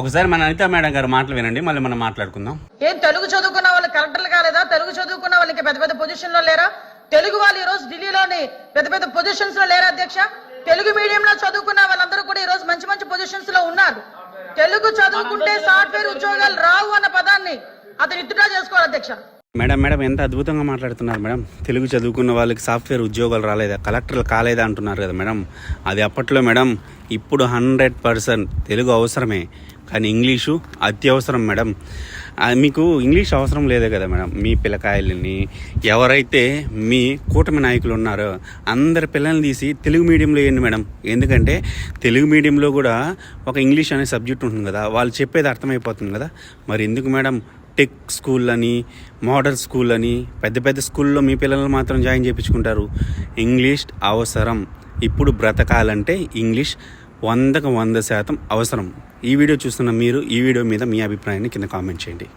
ఒకసారి మన అనితా మేడం గారు మాటలు వినండి, మళ్ళీ మనం మాట్లాడుకుందాం. ఏం తెలుగు చదువుకున్న వాళ్ళు కలెక్టర్లు కాలేదా? తెలుగు చదువుకున్న వాళ్ళకి పెద్ద పెద్ద పొజిషన్ లో లేరా? తెలుగు వాళ్ళు ఈ రోజు ఢిల్లీలోని పెద్ద పెద్ద పొజిషన్స్ లో లేరా అధ్యక్ష? తెలుగు మీడియంలో చదువుకున్న వాళ్ళందరూ కూడా ఈ రోజు మంచి మంచి పొజిషన్స్ లో ఉన్నారు. తెలుగు చదువుకుంటే సాఫ్ట్వేర్ ఉద్యోగాలు రావు అన్న పదాన్ని అతను ఇట్టుగా చేసుకోవాలి అధ్యక్ష. మేడం ఎంత అద్భుతంగా మాట్లాడుతున్నారు మేడం. తెలుగు చదువుకున్న వాళ్ళకి సాఫ్ట్వేర్ ఉద్యోగాలు రాలేదా, కలెక్టర్లు కాలేదా అంటున్నారు కదా మేడం. అది అప్పట్లో మేడం. ఇప్పుడు 100% తెలుగు అవసరమే, కానీ ఇంగ్లీషు అత్యవసరం మేడం. మీకు ఇంగ్లీష్ అవసరం లేదే కదా మేడం. మీ పిల్లకాయలని ఎవరైతే మీ కూటమి నాయకులు ఉన్నారో అందరి పిల్లల్ని తీసి తెలుగు మీడియంలో వేయండి మేడం. ఎందుకంటే తెలుగు మీడియంలో కూడా ఒక ఇంగ్లీష్ అనే సబ్జెక్ట్ ఉంటుంది కదా, వాళ్ళు చెప్పేది అర్థమైపోతుంది కదా. మరి ఎందుకు మేడం టెక్ స్కూల్ అని, మోడల్ స్కూల్ అని పెద్ద పెద్ద స్కూల్లో మీ పిల్లలు మాత్రం జాయిన్ చేయించుకుంటారు? ఇంగ్లీష్ అవసరం. ఇప్పుడు బ్రతకాలంటే ఇంగ్లీష్ 100% అవసరం. ఈ వీడియో చూస్తున్న మీరు ఈ వీడియో మీద మీ అభిప్రాయాన్ని కింద కామెంట్ చేయండి.